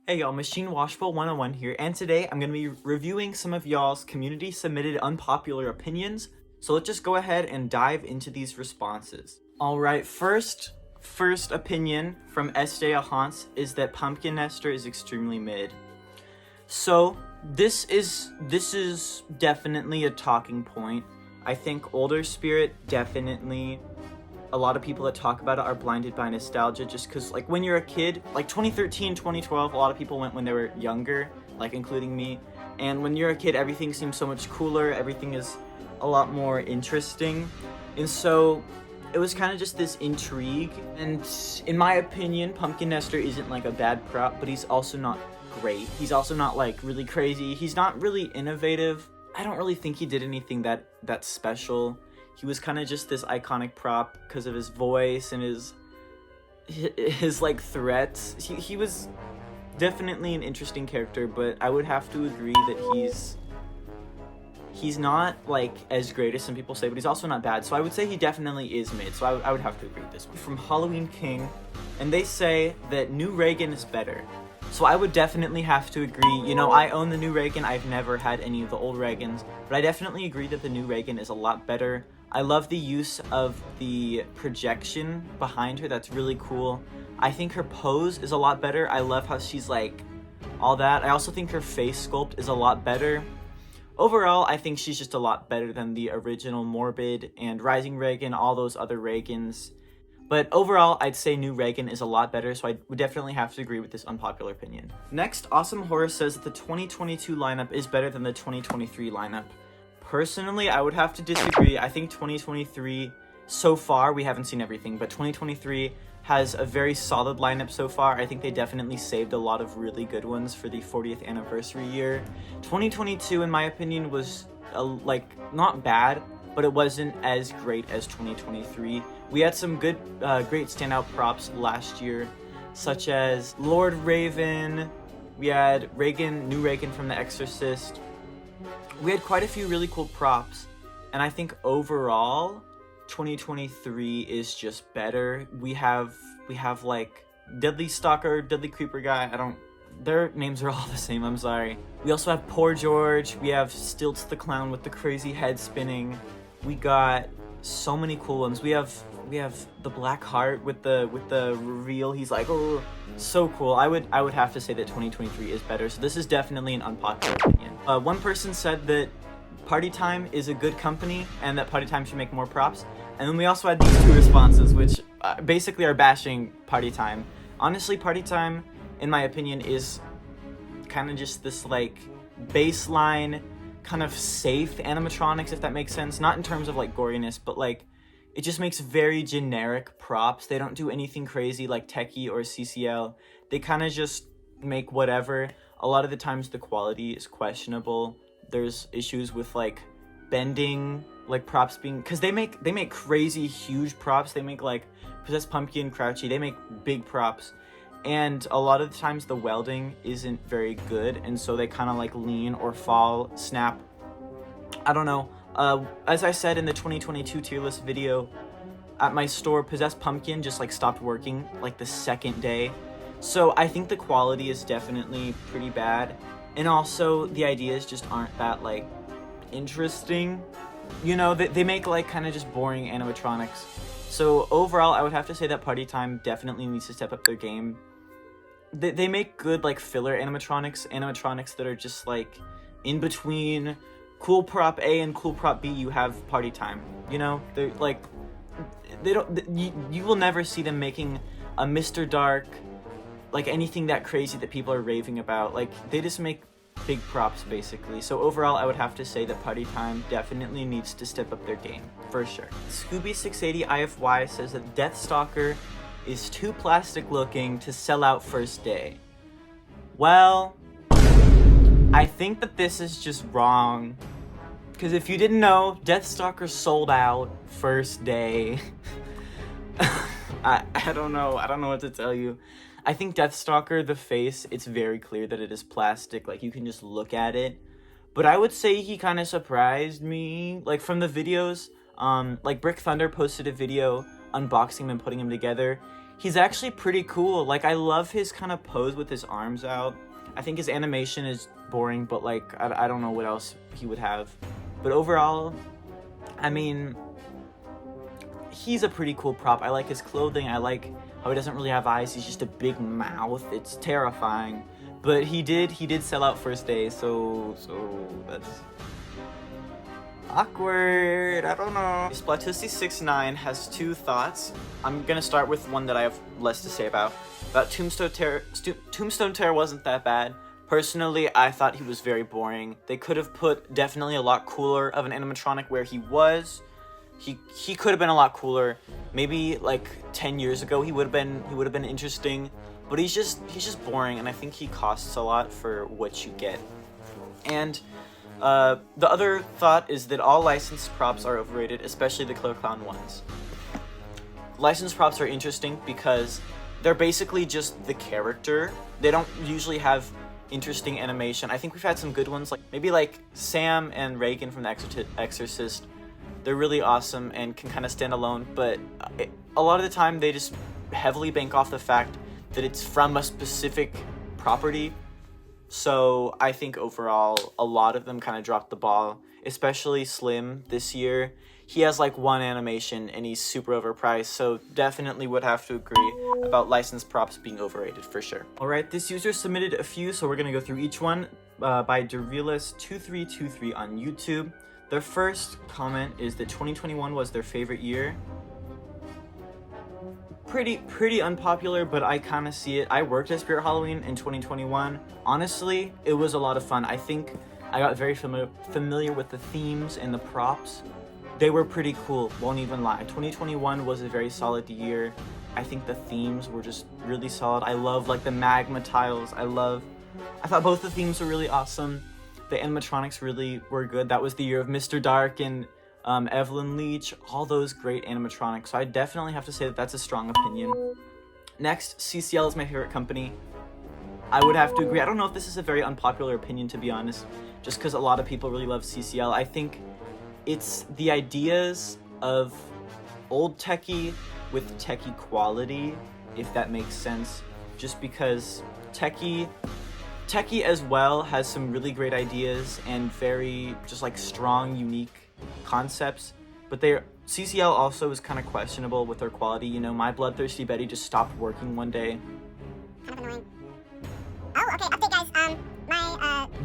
Hey y'all, Machine Washable 101 here, and today I'm going to be reviewing some of y'all's community submitted unpopular opinions, so let's just go ahead and dive into these responses. Alright, first opinion from SJLhaunts is that Pumpkin Nester is extremely mid. So, this is definitely a talking point. I think older Spirit definitely... A lot of people that talk about it are blinded by nostalgia just because, like, when you're a kid, like 2013, 2012, a lot of people went when they were younger, like, including me. And when you're a kid, everything seems so much cooler, everything is a lot more interesting. And so, it was kind of just this intrigue. And in my opinion, Pumpkin Nester isn't, like, a bad prop, but he's also not great. He's also not, like, really crazy. He's not really innovative. I don't really think he did anything that special. He was kind of just this iconic prop because of his voice and his like threats. He was definitely an interesting character, but I would have to agree that he's not like as great as some people say, but he's also not bad. So I would say he definitely is mid. So I would have to agree with this one. From Halloween King, and they say that new Reagan is better. So I would definitely have to agree. You know, I own the new Reagan. I've never had any of the old Reagans, but I definitely agree that the new Reagan is a lot better. I love the use of the projection behind her. That's really cool. I think her pose is a lot better. I love how she's like all that. I also think her face sculpt is a lot better. Overall, I think she's just a lot better than the original Morbid and Rising Reagan, all those other Reagans. But overall, I'd say new Reagan is a lot better, so I would definitely have to agree with this unpopular opinion. Next, Awesome Horror says that the 2022 lineup is better than the 2023 lineup. Personally, I would have to disagree. I think 2023, so far, we haven't seen everything, but 2023 has a very solid lineup so far. I think they definitely saved a lot of really good ones for the 40th anniversary year. 2022, in my opinion, was, not bad, but it wasn't as great as 2023. We had some good, great standout props last year, such as Lord Raven, we had Reagan, new Reagan from The Exorcist. We had quite a few really cool props, and I think overall, 2023 is just better. We have like Deadly Stalker, Deadly Creeper guy, their names are all the same, I'm sorry. We also have Poor George, we have Stilts the Clown with the crazy head spinning. We got so many cool ones. We have the Black Heart with the reveal. He's like, oh, so cool. I would have to say that 2023 is better. So this is definitely an unpopular opinion. One person said that Party Time is a good company and that Party Time should make more props. And then we also had these two responses, which basically are bashing Party Time. Honestly, Party Time, in my opinion, is kind of just this like baseline, kind of safe animatronics, if that makes sense. Not in terms of like goriness, but like it just makes very generic props. They don't do anything crazy like Techie or CCL. They kind of just make whatever. A lot of the times the quality is questionable. There's issues with like bending, like props being, because they make crazy huge props. They make like Possessed Pumpkin, Crouchy. They make big props. And a lot of the times the welding isn't very good, and so they kind of like lean or fall, snap. I don't know. As I said in the 2022 tier list video, at my store, Possessed Pumpkin just like stopped working like the second day. So I think the quality is definitely pretty bad. And also the ideas just aren't that like interesting. You know, they make like kind of just boring animatronics. So overall, I would have to say that Party Time definitely needs to step up their game. They make good like filler animatronics that are just like in between cool prop A and cool prop B. You have Party Time, you know, they're like, you will never see them making a Mr. Dark, like anything that crazy that people are raving about. Like they just make big props basically. So overall, I would have to say that Party Time definitely needs to step up their game for sure. Scooby680 IFY says that Deathstalker is too plastic looking to sell out first day. Well, I think that this is just wrong. Because if you didn't know, Deathstalker sold out first day. I don't know what to tell you. I think Deathstalker, the face, it's very clear that it is plastic. Like, you can just look at it. But I would say he kind of surprised me. Like, from the videos, like Brick Thunder posted a video unboxing him and putting him together. he's actually pretty cool. Like, I love his kind of pose with his arms out. I think his animation is boring, but like, I don't know what else he would have. But overall, I mean, he's a pretty cool prop. I like his clothing. I like how he doesn't really have eyes. He's just a big mouth. It's terrifying. But he did sell out first day, so that's awkward. I don't know. Splatusi69 has two thoughts. I'm gonna start with one that I have less to say about. Tombstone Terror wasn't that bad. Personally, I thought he was very boring. They could have put definitely a lot cooler of an animatronic where he was. He could have been a lot cooler. Maybe like 10 years ago he would have been interesting. But he's just boring, and I think he costs a lot for what you get. And the other thought is that all licensed props are overrated, especially the Killer Clown ones. Licensed props are interesting because they're basically just the character. They don't usually have interesting animation. I think we've had some good ones, like maybe like Sam and Reagan from The Exorcist. They're really awesome and can kind of stand alone, but a lot of the time they just heavily bank off the fact that it's from a specific property. So I think overall a lot of them kind of dropped the ball, especially Slim this year. He has like one animation and he's super overpriced, so definitely would have to agree about licensed props being overrated for sure. Alright, this user submitted a few, so we're gonna go through each one by Derilas2323 on YouTube. Their first comment is that 2021 was their favorite year. Pretty unpopular, but I kind of see it. I worked at Spirit Halloween in 2021. Honestly, it was a lot of fun. I think I got very familiar with the themes and the props. They were pretty cool, won't even lie. 2021 was a very solid year. I think the themes were just really solid. I love like the magma tiles. I thought both the themes were really awesome. The animatronics really were good. That was the year of Mr. Dark and Evelyn Leach, all those great animatronics. So I definitely have to say that that's a strong opinion. Next, CCL is my favorite company. I would have to agree. I don't know if this is a very unpopular opinion, to be honest, just because a lot of people really love CCL. I think it's the ideas of old techie with techie quality, if that makes sense. Just because techie as well has some really great ideas and very just like strong, unique concepts, but CCL also is kind of questionable with their quality. You know, My Bloodthirsty Betty just stopped working one day. Kind of annoying. Oh, okay, update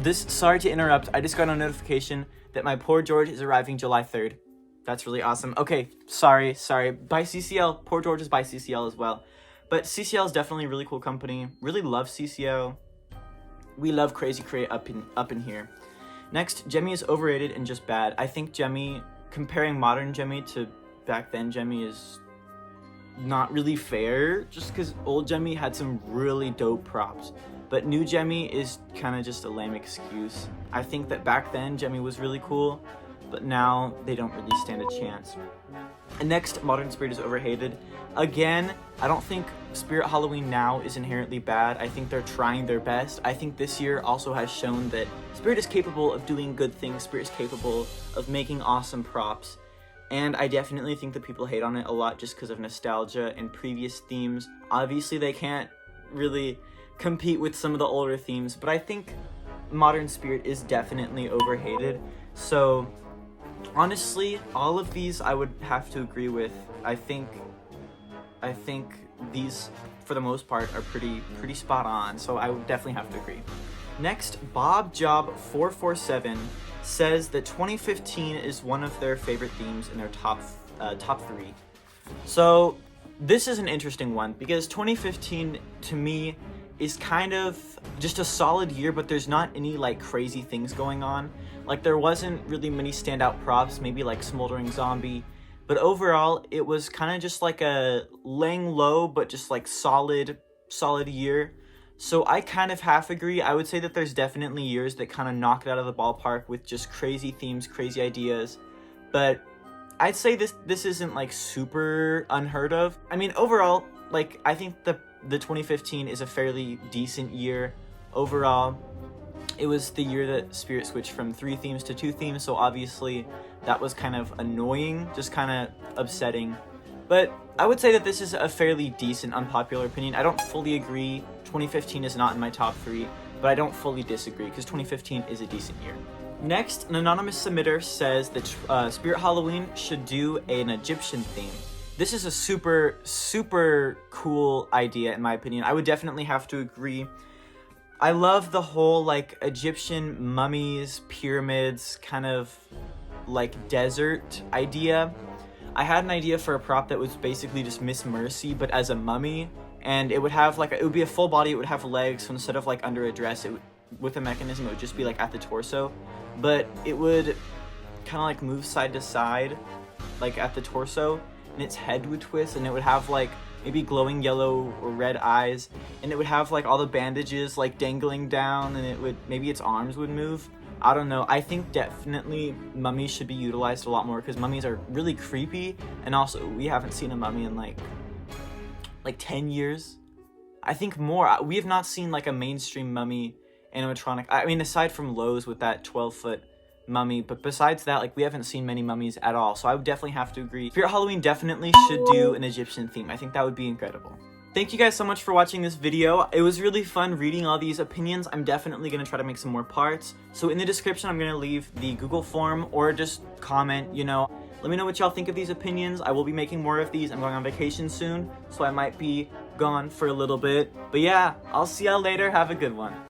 guys, Sorry to interrupt, I just got a notification that my Poor George is arriving July 3rd. That's really awesome. Okay, sorry. By CCL, Poor George is by CCL as well. But CCL is definitely a really cool company. Really love CCL. We love Crazy Crate up in here. Next, Jemmy is overrated and just bad. I think Jemmy, comparing modern Jemmy to back then Jemmy, is not really fair, just because old Jemmy had some really dope props. But new Jemmy is kind of just a lame excuse. I think that back then Jemmy was really cool, but now they don't really stand a chance. And next, Modern Spirit is overhated. Again, I don't think Spirit Halloween now is inherently bad. I think they're trying their best. I think this year also has shown that Spirit is capable of doing good things. Spirit is capable of making awesome props. And I definitely think that people hate on it a lot just because of nostalgia and previous themes. Obviously, they can't really compete with some of the older themes, but I think Modern Spirit is definitely overhated. So honestly, all of these I would have to agree with. I think these, for the most part, are pretty spot on, so I would definitely have to agree. Next, BobJob447 says that 2015 is one of their favorite themes in their top 3. So this is an interesting one because 2015 to me is kind of just a solid year, but there's not any like crazy things going on. Like there wasn't really many standout props, maybe like Smoldering Zombie, but overall it was kind of just like a laying low but just like solid year. So I kind of half agree. I would say that there's definitely years that kind of knock it out of the ballpark with just crazy themes, crazy ideas, but I'd say this isn't like super unheard of. I mean, overall, like I think the 2015 is a fairly decent year overall. It was the year that Spirit switched from 3 themes to 2 themes, so obviously that was kind of annoying, just kind of upsetting. But I would say that this is a fairly decent unpopular opinion. I don't fully agree. 2015 is not in my top 3, but I don't fully disagree because 2015 is a decent year. Next, an anonymous submitter says that Spirit Halloween should do an Egyptian theme. This is a super, super cool idea in my opinion. I would definitely have to agree. I love the whole like Egyptian mummies, pyramids, kind of like desert idea. I had an idea for a prop that was basically just Miss Mercy, but as a mummy, and it would have like, it would be a full body, it would have legs, so instead of like under a dress, with a mechanism, it would just be like at the torso, but it would kind of like move side to side, like at the torso, and its head would twist, and it would have like maybe glowing yellow or red eyes, and it would have like all the bandages like dangling down, and maybe its arms would move. I don't know. I think definitely mummies should be utilized a lot more because mummies are really creepy, and also we haven't seen a mummy in like 10 years. I think more. We have not seen like a mainstream mummy animatronic. I mean, aside from Lowe's with that 12-foot mummy, but besides that, like we haven't seen many mummies at all. So I would definitely have to agree. Spirit Halloween definitely should do an Egyptian theme. I think that would be incredible. Thank you guys so much for watching this video. It was really fun reading all these opinions. I'm definitely going to try to make some more parts. So in the description, I'm going to leave the Google form or just comment, you know. Let me know what y'all think of these opinions. I will be making more of these. I'm going on vacation soon, so I might be gone for a little bit. But yeah, I'll see y'all later. Have a good one.